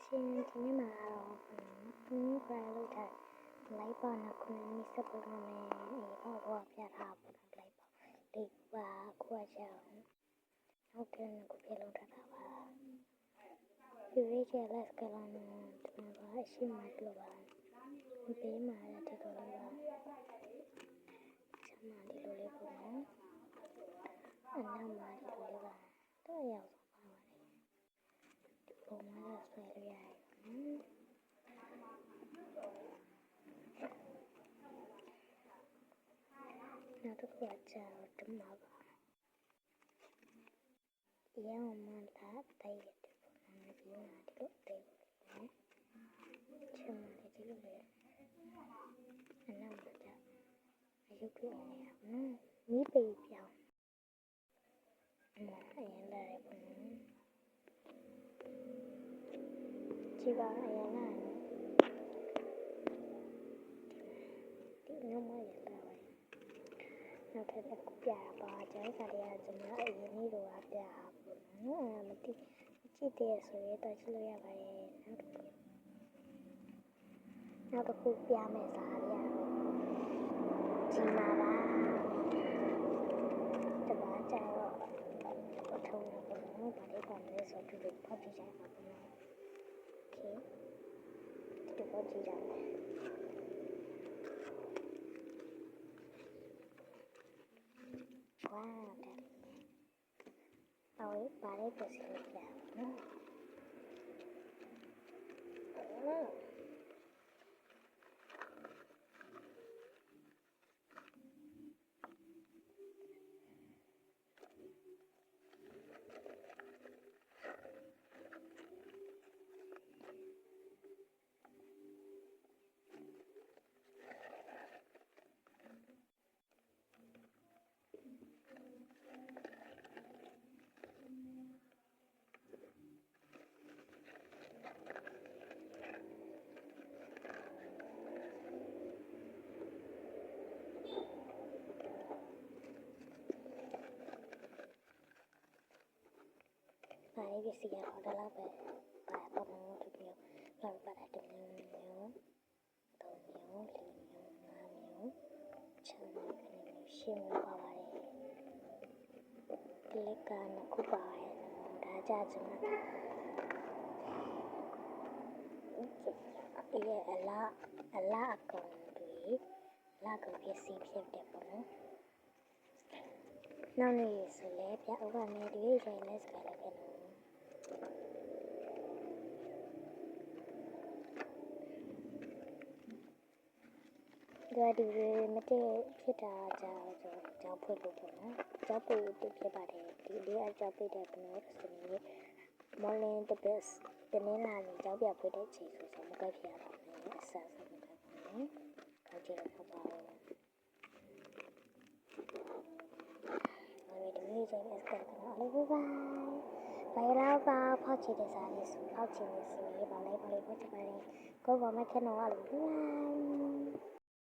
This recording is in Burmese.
ရှင်ဒီနေ့မှာတော့ခရိုင်လို့ထားလိုက်ပါနော်ခုနစ်စပ်ပေါ်မယ်အေးတော့ပြထားပါတော့လိုက်ပါလေးပါခွာချအောင်ဟုတ်တယ်ကိုပြလုံးထားတာပါဒီရေးချလက်စကလာနော်ဒီမှာအရှိမလို့ပါဘေးမှာလည်းဒီလိုလေးပါချမ်းသာဒီလိုလေးပေါ့နော်အနောက်မှာဒီလိုလေးပါတော့ရောက်ပုံမှန်ဆွဲရရတယ်နောက်တစ်ခုကကြာတော့တမပါရအောင်မှလာတိုက်ရတယ်ပုံမှန်ဒီမှာဒီလိုတိုက်ရတယ်ချမ်းသာဒီလိုလေအနောက်မှာကြာအယုတ်ပြနေရအောင်မိပေပြောင်းအရင်လာရပုံဒီပါအရင်လာဒီမျိုးမရလာပါနောက်ထပ်တစ်ခုပြပါကျန်စာတွေကကျွန်တော်အရင်နေ့တော့ပြပါဘူးနော်မသိကြည့်တယ်ဆိုရင်တော့ကြည့်လို့ရပါတယ်နောက်တစ်ခုပြမယ်စာတွေကတော့ဒီမှာပါတပါးကျတော့အထုံးတော့ဘာလေးပါလဲဆိုတော့ဒီဖောက်ကြည့်ကြပါဦးနော်โอเคဒီဖောက်ကြည့်ကြမယ်ဝါးတယ်အော်ဘာလေးပတ်စီလို့ပြနော်ဘာလေးပစ္စည်းကတော့ဒါလောက်ပဲပါတော့လို့ဒီမျိုးလောက်ပါတဲ့မျိုး3မျိုး4မျိုး5မျိုး6မျိုး10မျိုးပါပါတယ်ဒီလက်ကနှစ်ခုပါရဲ့ဒါကြကျွန်တော်ဒီအလားအကောင်တွေလာကောင်ပစ္စည်းဖြစ်တယ်ပေါ့နော်နောက်နေ့ဆိုလဲပြဥပမာဒီရေးချင်လက်စကလည်းဖြစ်နေဒီမတည့်ဖြစ်တာကြောင့်ကြောက်ဖွင့်လို့ပေါ့နော်ကြောက်ဖွင့်တူဖြစ်ပါတယ်ဒီလေးအကြောက်ပိတ်တဲ့ဘလို့ဆိုရင်မော်လင်းတစ်ပတ်တနင်္လာနေ့ကြောက်ပြဖွင့်တဲ့ချိန်ဆိုမကပ်ဖြစ်ရပါဘူးအဆန်းဆုံးမကပ်ပါဘူးကောက်ကြည့်တော့ပါဘူးဒီနေ့ချိန်အစကတော့အလေးပါဘယ်တော့ကဖောက်ချတဲ့စားလေးဆိုဖောက်ချင်နေစီဘာလဲဖောက်ချပါတယ်ကိုယ်ကမခဏတော့အလေးပါ